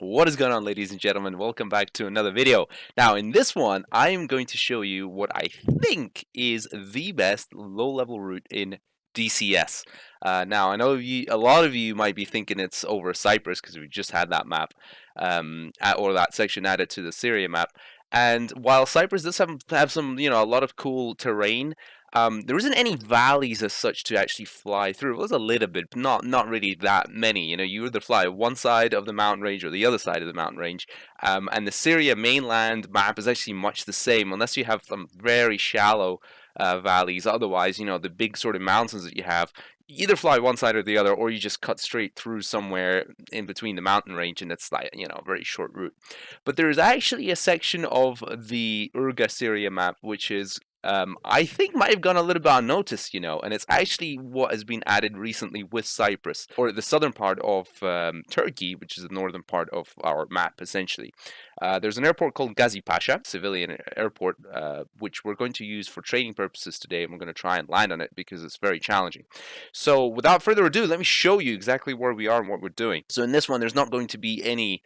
What is going on, ladies and gentlemen? Welcome back to another video. Now, in this one, I am going to show you what I think is the best low-level route in DCS. Now, I know a lot of you might be thinking it's over Cyprus because we just had that map, or that section added to the Syria map. And while Cyprus does have some, a lot of cool terrain, there isn't any valleys as such to actually fly through. It was a little bit, but not really that many. You either fly one side of the mountain range or the other side of the mountain range. And the Syria mainland map is actually much the same, unless you have some very shallow valleys. Otherwise, the big sort of mountains that you have, you either fly one side or the other, or you just cut straight through somewhere in between the mountain range, and it's like, a very short route. But there is actually a section of the Urga Syria map which is I think might have gone a little bit unnoticed, and it's actually what has been added recently with Cyprus, or the southern part of Turkey, which is the northern part of our map, essentially. There's an airport called Gazi Pasha, civilian airport, which we're going to use for training purposes today, and we're going to try and land on it because it's very challenging. So without further ado, let me show you exactly where we are and what we're doing. So in this one, there's not going to be any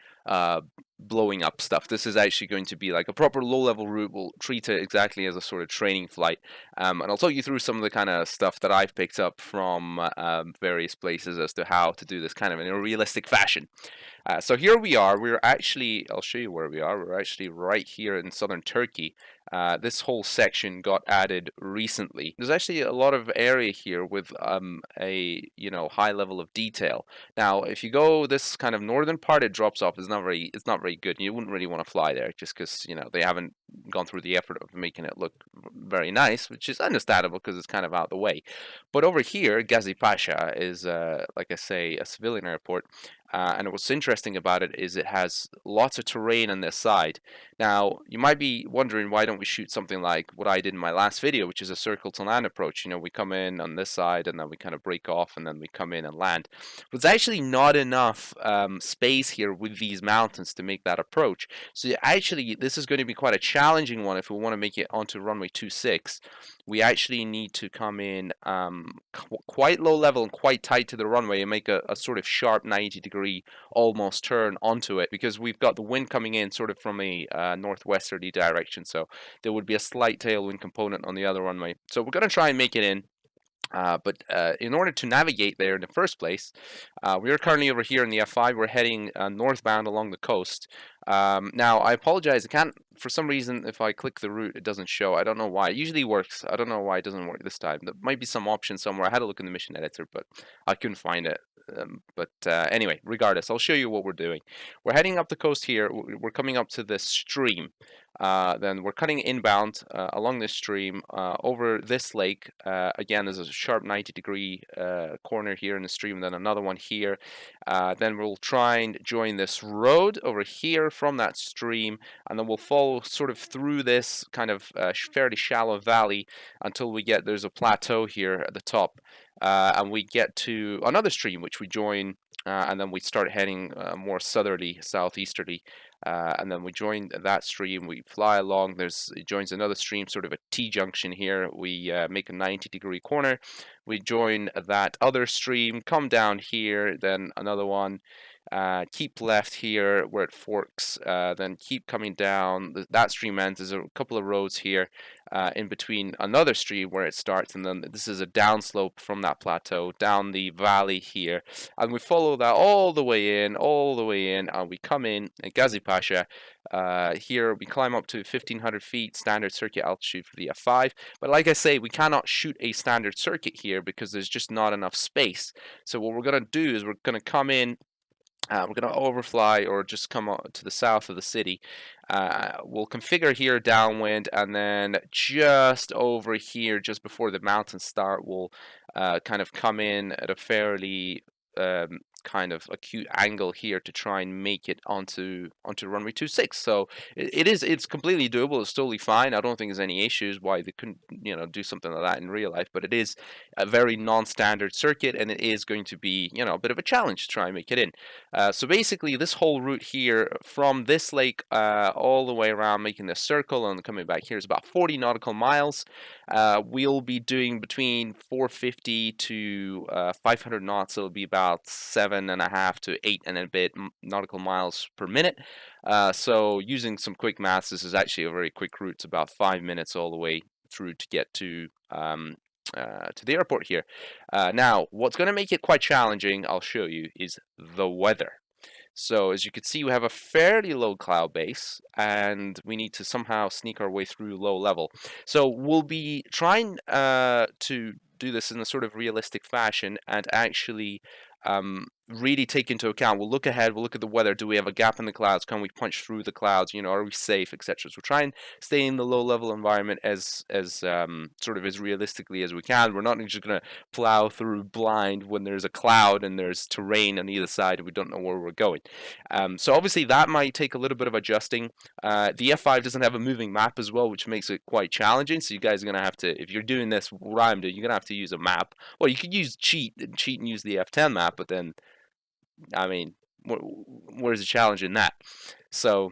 blowing up stuff. This is actually going to be like a proper low-level route. We'll treat it exactly as a sort of training flight, and I'll talk you through some of the kind of stuff that I've picked up from various places as to how to do this kind of in a realistic fashion. So here we are. I'll show you where we are. We're actually right here in southern Turkey. This whole section got added recently. There's actually a lot of area here with a high level of detail. Now, if you go this kind of northern part, it drops off. It's not very good. You wouldn't really want to fly there just because they haven't gone through the effort of making it look very nice, which is understandable because it's kind of out of the way. But over here, Gazi Pasha is, like I say, a civilian airport. And what's interesting about it is it has lots of terrain on this side. Now, you might be wondering, why don't we shoot something like what I did in my last video, which is a circle to land approach. We come in on this side, and then we kind of break off, and then we come in and land. But it's actually not enough space here with these mountains to make that approach. So actually, this is going to be quite a challenging one if we want to make it onto runway 26. We actually need to come in quite low level and quite tight to the runway and make a sort of sharp 90-degree almost turn onto it, because we've got the wind coming in sort of from a northwesterly direction, so there would be a slight tailwind component on the other runway. So we're going to try and make it in. But in order to navigate there in the first place, we are currently over here in the F5. We're heading northbound along the coast. Now, I apologize. I can't, for some reason, if I click the route, it doesn't show. I don't know why. It usually works. I don't know why it doesn't work this time. There might be some option somewhere. I had a look in the mission editor, but I couldn't find it. Anyway, regardless, I'll show you what we're doing. We're heading up the coast here. We're coming up to this stream. Then we're cutting inbound along this stream over this lake. Again, there's a sharp 90-degree corner here in the stream, and then another one here. Then we'll try and join this road over here from that stream, and then we'll follow sort of through this kind of fairly shallow valley until there's a plateau here at the top. And we get to another stream, which we join, and then we start heading more southerly, southeasterly. And then we join that stream, we fly along, it joins another stream, sort of a T-junction here. We make a 90-degree corner, we join that other stream, come down here, then another one, keep left here where it forks, then keep coming down. That stream ends. There's a couple of roads here in between another stream where it starts, and then this is a downslope from that plateau down the valley here, and we follow that all the way in, and we come in at Gazi Pasha. Here we climb up to 1,500 feet, standard circuit altitude for the F5. But like I say, we cannot shoot a standard circuit here because there's just not enough space. So what we're going to do is we're going to come in. We're going to overfly or just come to the south of the city. We'll configure here downwind, and then just over here, just before the mountains start, we'll kind of come in at a fairly kind of acute angle here to try and make it onto runway 26. So it's completely doable. It's totally fine. I don't think there's any issues why they couldn't do something like that in real life, but it is a very non-standard circuit, and it is going to be a bit of a challenge to try and make it in. So basically, this whole route here from this lake all the way around, making this circle and coming back here, is about 40 nautical miles. We'll be doing between 450 to 500 knots. So it'll be about 7 7.5 to 8 and a bit nautical miles per minute. So using some quick maths, this is actually a very quick route. It's about 5 minutes all the way through to get to the airport here. Now, what's going to make it quite challenging, I'll show you, is the weather. So as you can see, we have a fairly low cloud base, and we need to somehow sneak our way through low level. So we'll be trying to do this in a sort of realistic fashion and actually really take into account. We'll look ahead, we'll look at the weather. Do we have a gap in the clouds? Can we punch through the clouds? You know, are we safe, etc. So try and stay in the low level environment as sort of as realistically as we can. We're not just going to plow through blind when there's a cloud and there's terrain on either side and we don't know where we're going. So obviously that might take a little bit of adjusting. The F5 doesn't have a moving map as well, which makes it quite challenging. So you guys are going to have to, if you're doing this what I'm doing, you're going to have to use a map. Well, you could use cheat and use the F10 map, but then, I mean, where's the challenge in that? So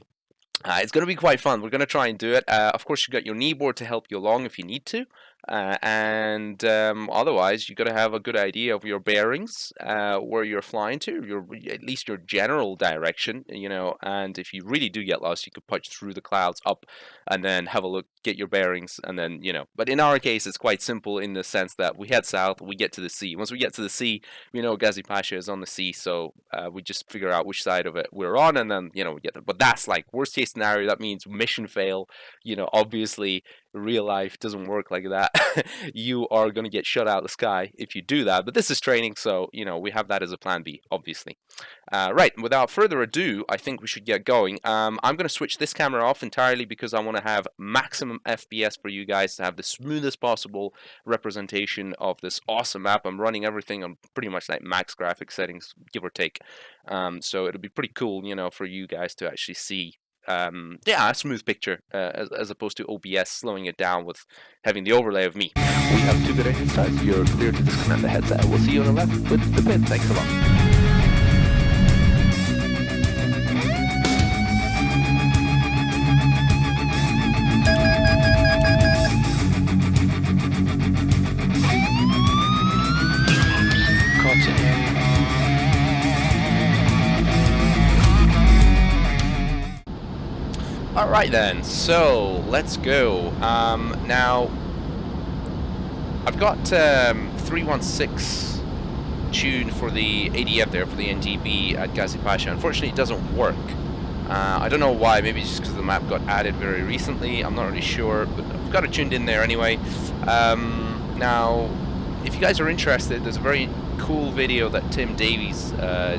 it's going to be quite fun. We're going to try and do it. Of course, you've got your kneeboard to help you along if you need to. And otherwise, you've got to have a good idea of your bearings, where you're flying to, at least your general direction, you know. And if you really do get lost, you could punch through the clouds up and then have a look, get your bearings, and then, you know. But in our case, it's quite simple in the sense that we head south, we get to the sea. Once we get to the sea, we know Gazi Pasha is on the sea, so we just figure out which side of it we're on, and then, you know, we get there. But that's like worst case scenario. That means mission fail. You know, obviously, real life doesn't work like that. You are going to get shot out of the sky if you do that. But this is training, so, you know, we have that as a plan B, obviously. Right, without further ado, I think we should get going. I'm going to switch this camera off entirely because I want to have maximum FPS for you guys to have the smoothest possible representation of this awesome map. I'm running everything on pretty much like max graphics settings, give or take. So it'll be pretty cool, you know, for you guys to actually see yeah, a smooth picture as opposed to OBS slowing it down with having the overlay of me. We have 2 good engine starts. You're clear to disconnect the headset. We'll see you on the left with the pin. Thanks a lot. Alright then, so let's go. Now, I've got 316 tuned for the ADF there, for the NGB at Gazi Pasha. Unfortunately, it doesn't work. I don't know why, maybe it's just because the map got added very recently, I'm not really sure, but I've got it tuned in there anyway. Now, if you guys are interested, there's a very cool video that Tim Davies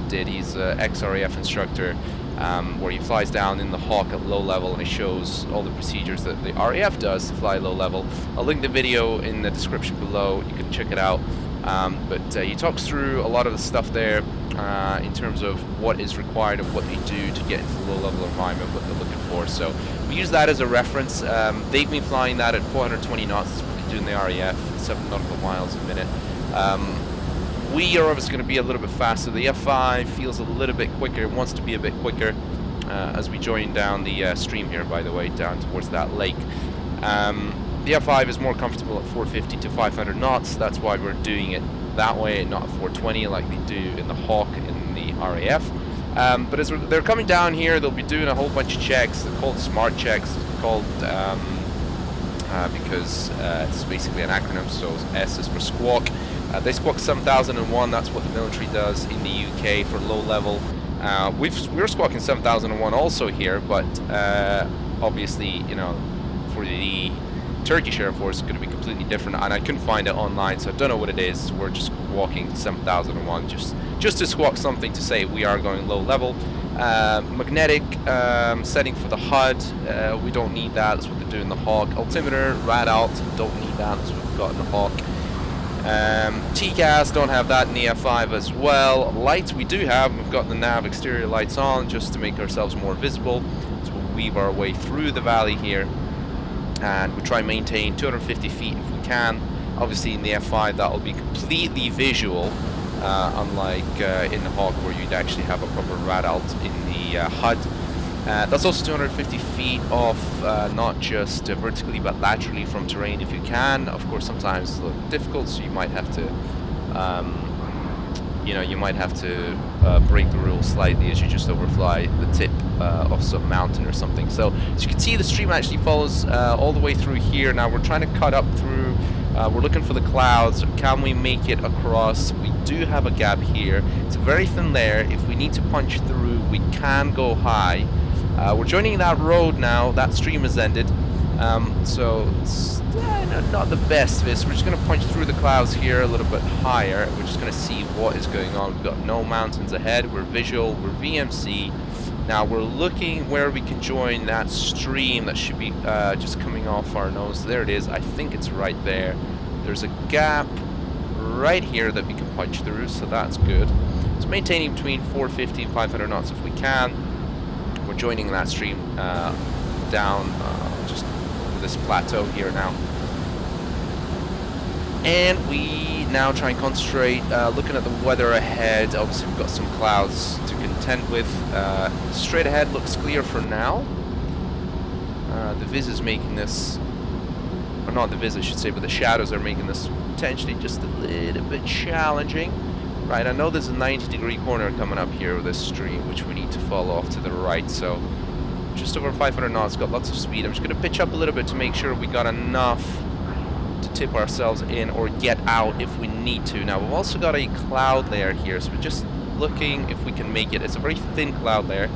did. He's an ex-RAF instructor, where he flies down in the Hawk at low level and he shows all the procedures that the RAF does to fly low level. I'll link the video in the description below, you can check it out. But he talks through a lot of the stuff there in terms of what is required and what they do to get into the low level environment, what they're looking for. So we use that as a reference. They've been flying that at 420 knots, that's what they do in the RAF, 7 nautical miles a minute. We are obviously going to be a little bit faster. The F5 feels a little bit quicker, wants to be a bit quicker as we join down the stream here, by the way, down towards that lake. The F5 is more comfortable at 450 to 500 knots. That's why we're doing it that way, not at 420 like they do in the Hawk in the RAF. But as they're coming down here, they'll be doing a whole bunch of checks. They're called smart checks. They're called because it's basically an acronym, so S is for squawk. They squawk 7001, that's what the military does in the UK for low level. We're squawking 7001 also here, but obviously, you know, for the Turkish Air Force it's going to be completely different, and I couldn't find it online, so I don't know what it is. We're just squawking 7001, just to squawk something to say we are going low level. Magnetic setting for the HUD, we don't need that, that's what they do in the Hawk. Altimeter, rad alt, don't need that, that's what we've got in the Hawk. TCAS, don't have that in the F5 as well. Lights we do have, we've got the nav exterior lights on just to make ourselves more visible. So we'll weave our way through the valley here, and we try and maintain 250 feet if we can. Obviously in the F5 that will be completely visual, unlike in the Hawk where you'd actually have a proper rad alt in the HUD. That's also 250 feet off, not just vertically but laterally from terrain if you can. Of course sometimes it's a little difficult, so you might have to you know, you might have to break the rules slightly as you just overfly the tip of some mountain or something. So as you can see, the stream actually follows all the way through here. Now we're trying to cut up through, we're looking for the clouds. Can we make it across? We do have a gap here. It's a very thin layer. If we need to punch through, we can go high. We're joining that road now. That stream has ended. So it's not the best of this. We're just going to punch through the clouds here a little bit higher. We're just going to see what is going on. We've got no mountains ahead. We're visual. We're VMC. Now we're looking where we can join that stream that should be just coming off our nose. There it is. I think it's right there. There's a gap right here that we can punch through, so that's good. It's maintaining between 450 and 500 knots if we can. We're joining that stream down just this plateau here now, and we now try and concentrate looking at the weather ahead. Obviously we've got some clouds to contend with. Straight ahead looks clear for now. The viz is making this, or not the viz I should say, but the shadows are making this potentially just a little bit challenging. Right, I know there's a 90-degree corner coming up here with this stream which we need to fall off to the right, so just over 500 knots, got lots of speed. I'm just going to pitch up a little bit to make sure we got enough to tip ourselves in or get out if we need to. Now we've also got a cloud layer here, so we're just looking if we can make it. It's a very thin cloud layer.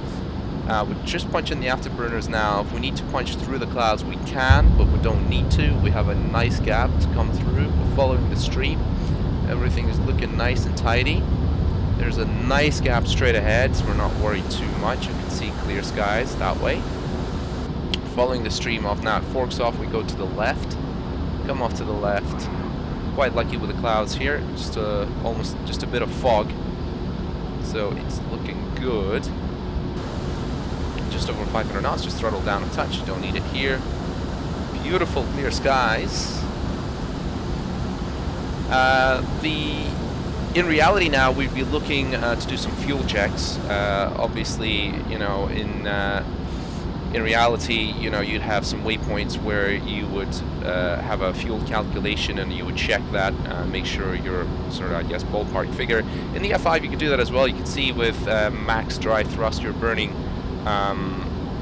We're just punching the afterburners now. If we need to punch through the clouds we can, but we don't need to. We have a nice gap to come through. We're following the stream. Everything is looking nice and tidy. There's a nice gap straight ahead, so we're not worried too much. You can see clear skies that way. Following the stream off now, it forks off, we go to the left. Come off to the left. Quite lucky with the clouds here, just almost just a bit of fog. So it's looking good. Just over 500 knots, just throttle down a touch, you don't need it here. Beautiful clear skies. In reality now, we'd be looking to do some fuel checks. Obviously, you know, in reality, you know, you'd have some waypoints where you would have a fuel calculation and you would check that, make sure you're sort of, I guess, ballpark figure. In the F5, you can do that as well. You can see with max dry thrust, you're burning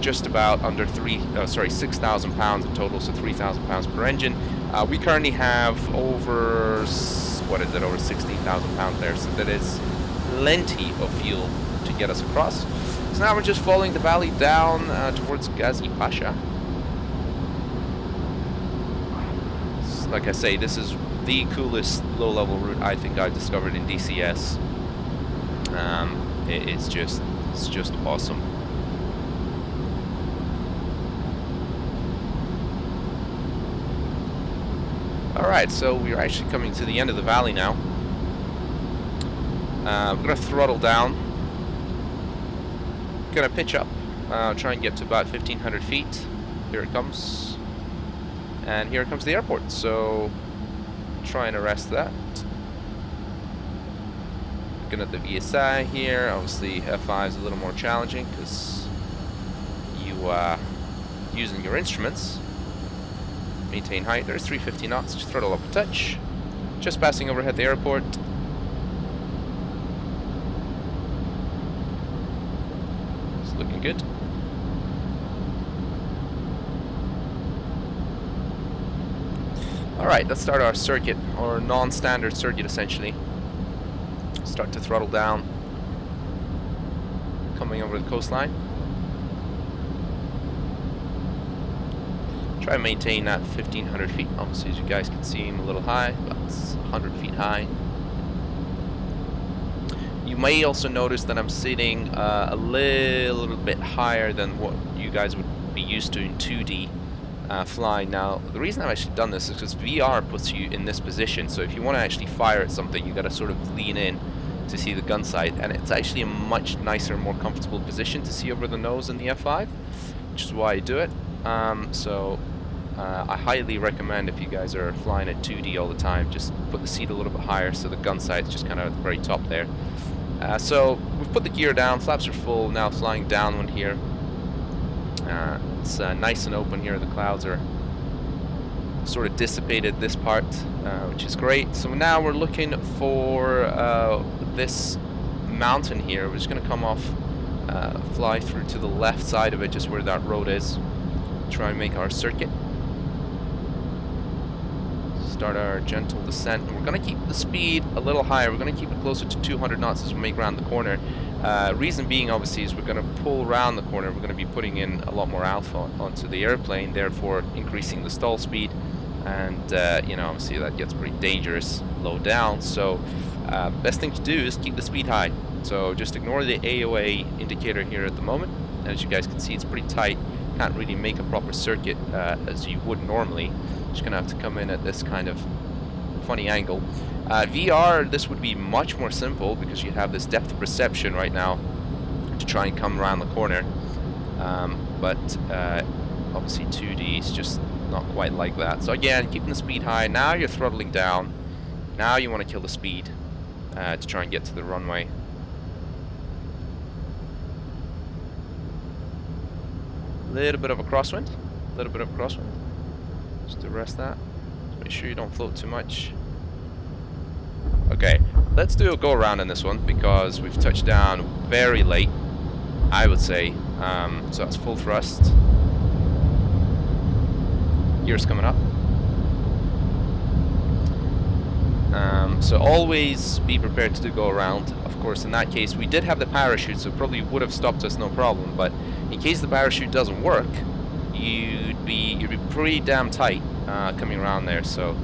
just about under 6,000 pounds in total, so 3,000 pounds per engine. We currently have over, what is it, over 16,000 pounds there, so that is plenty of fuel to get us across. So now we're just following the valley down towards Gazi Pasha. Like I say, this is the coolest low-level route I think I've discovered in DCS. It's just awesome. Alright, so we're actually coming to the end of the valley now. I'm going to throttle down. Going to pitch up. Try and get to about 1,500 feet. Here it comes. And here comes the airport, so try and arrest that. Looking at the VSI here, obviously F5 is a little more challenging because you are using your instruments. Maintain height, there's 350 knots, just throttle up a touch. Just passing overhead the airport. It's looking good. Alright, let's start our circuit, or non-standard circuit essentially. Start to throttle down. Coming over the coastline. Try and maintain that 1,500 feet. Obviously, as you guys can see, I'm a little high, but it's 100 feet high. You may also notice that I'm sitting a little bit higher than what you guys would be used to in 2D flying. Now, the reason I've actually done this is because VR puts you in this position, so if you want to actually fire at something, you got to sort of lean in to see the gun sight, and it's actually a much nicer, more comfortable position to see over the nose in the F5, which is why I do it. I highly recommend, if you guys are flying at 2D all the time, just put the seat a little bit higher so the gun sight's just kind of at the very top there. So we've put the gear down, flaps are full, now flying downwind here. It's nice and open here, the clouds are sort of dissipated this part, which is great. So now we're looking for this mountain here. We're just going to come off, fly through to the left side of it, just where that road is. Try and make our circuit. Start our gentle descent. And we're going to keep the speed a little higher. We're going to keep it closer to 200 knots as we make around the corner. Reason being, obviously, is we're going to pull around the corner. We're going to be putting in a lot more alpha onto the airplane, therefore increasing the stall speed. And, you know, obviously that gets pretty dangerous low down. So, best thing to do is keep the speed high. So just ignore the AOA indicator here at the moment. And as you guys can see, it's pretty tight. Can't really make a proper circuit as you would normally. Just gonna have to come in at this kind of funny angle. VR, this would be much more simple because you have this depth of perception right now to try and come around the corner. But obviously 2D is just not quite like that. So again, keeping the speed high. Now you're throttling down. Now you want to kill the speed to try and get to the runway. Little bit of a crosswind. Little bit of a crosswind. Just to rest that. Just make sure you don't float too much. Okay, let's do a go around in this one because we've touched down very late, I would say. So that's full thrust. Gears coming up. So always be prepared to do go around. Of course, in that case, we did have the parachute, so it probably would have stopped us no problem. But in case the parachute doesn't work, you'd be pretty damn tight coming around there. So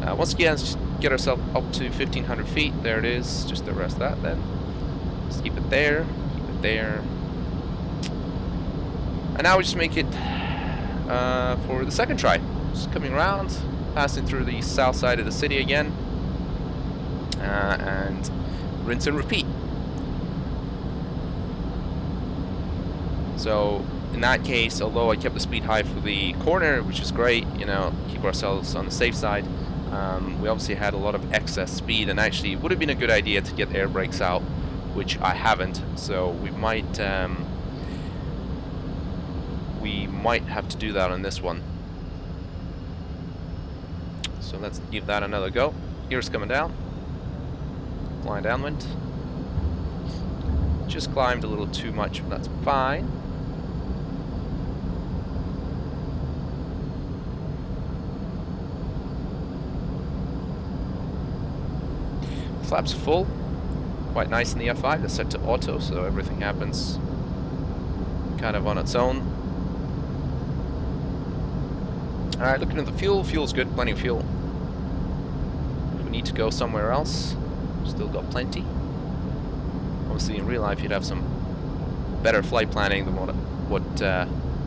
once again, just get ourselves up to 1,500 feet. There it is. Just arrest that then. Just keep it there. Keep it there. And now we just make it for the second try. Just coming around, passing through the south side of the city again, and rinse and repeat. So in that case, although I kept the speed high for the corner, which is great, you know, keep ourselves on the safe side, we obviously had a lot of excess speed, and actually it would have been a good idea to get air brakes out, which I haven't, so we might have to do that on this one. So let's give that another go. Gears coming down. Flying downwind. Just climbed a little too much, but that's fine. Flaps full. Quite nice in the F5. That's set to auto, so everything happens kind of on its own. Alright, looking at the fuel. Fuel's good, plenty of fuel. If we need to go somewhere else, still got plenty. Obviously in real life you'd have some better flight planning than what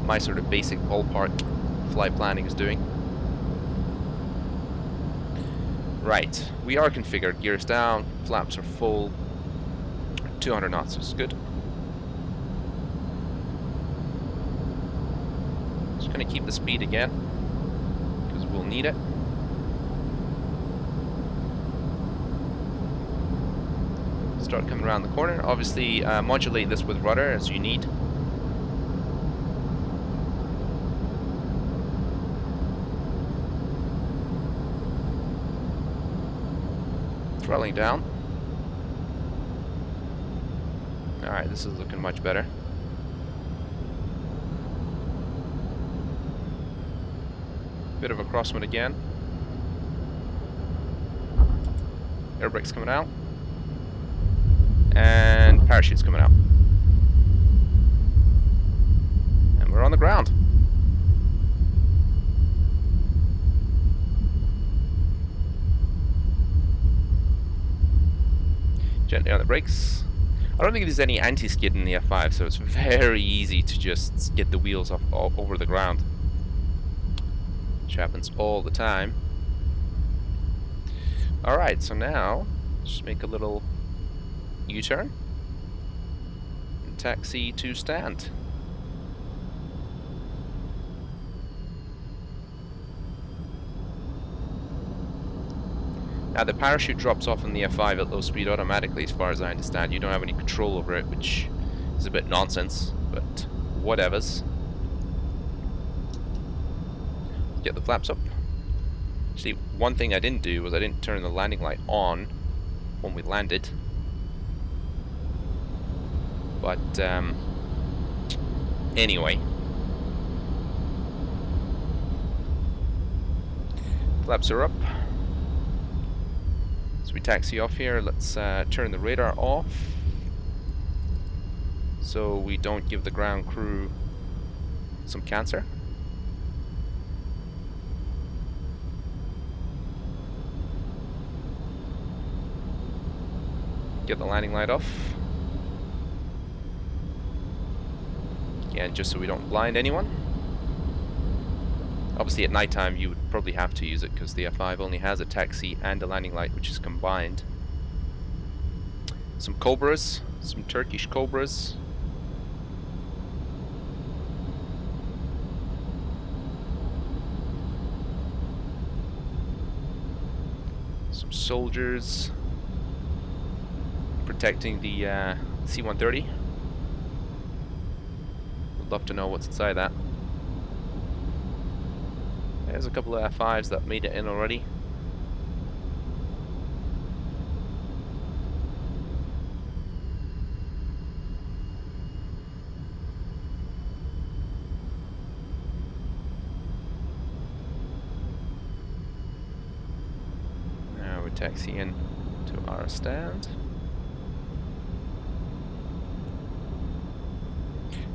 my sort of basic ballpark flight planning is doing. Right, we are configured. Gears down, flaps are full. 200 knots is good. Just gonna keep the speed again, because we'll need it. Start coming around the corner. Obviously, modulate this with rudder as you need. Throttling down. Alright, this is looking much better. Bit of a crosswind again. Air brakes coming out. And parachute's coming out. And we're on the ground. Gently on the brakes. I don't think there's any anti-skid in the F5, so it's very easy to just get the wheels off over the ground. Which happens all the time. Alright, so now, just make a little U-turn and taxi to stand. Now the parachute drops off in the F5 at low speed automatically, as far as I understand. You don't have any control over it, which is a bit nonsense, but whatevers. Get the flaps up. Actually, one thing I didn't do was I didn't turn the landing light on when we landed. But anyway. Flaps are up. So we taxi off here. Let's turn the radar off so we don't give the ground crew some cancer. Get the landing light off. Again, just so we don't blind anyone. Obviously at nighttime you would probably have to use it because the F5 only has a taxi and a landing light, which is combined. Some Cobras, some Turkish Cobras. Some soldiers protecting the C-130. Would love to know what's inside that. There's a couple of F5s that made it in already. Now we're taxiing to our stand.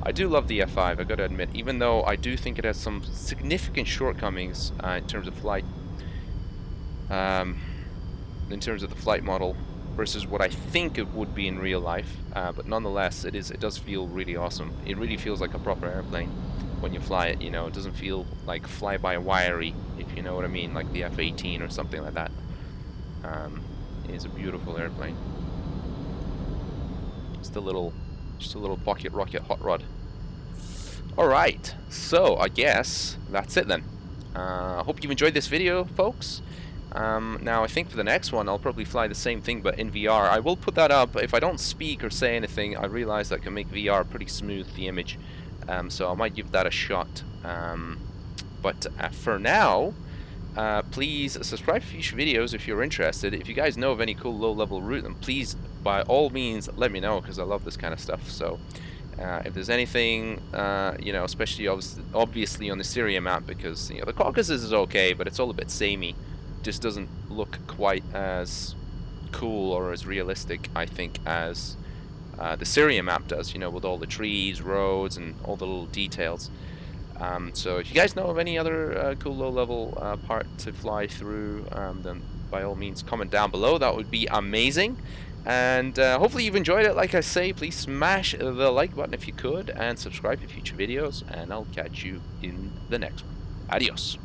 I do love the F5, I gotta admit, even though I do think it has some significant shortcomings in terms of flight, in terms of the flight model versus what I think it would be in real life. But nonetheless, it does feel really awesome. It really feels like a proper airplane when you fly it. You know, it doesn't feel like fly-by-wiry, if you know what I mean, like the F-18 or something like that. It is a beautiful airplane. Just a little pocket rocket hot rod. Alright, so I guess that's it then. I hope you've enjoyed this video, folks. Now I think for the next one I'll probably fly the same thing but in VR. I will put that up. If I don't speak or say anything, I realize that I can make VR pretty smooth, the image. So I might give that a shot. But for now, please subscribe for future videos if you're interested. If you guys know of any cool low-level route, then please, by all means, let me know, because I love this kind of stuff. So if there's anything, you know, especially obviously on the Syria map, because, you know, the Caucasus is okay, but it's all a bit samey. Just doesn't look quite as cool or as realistic, I think, as the Syria map does, you know, with all the trees, roads, and all the little details. So if you guys know of any other cool low-level part to fly through, then by all means comment down below. That would be amazing. And hopefully you've enjoyed it. Like I say, please smash the like button if you could, and subscribe for future videos, and I'll catch you in the next one. Adios.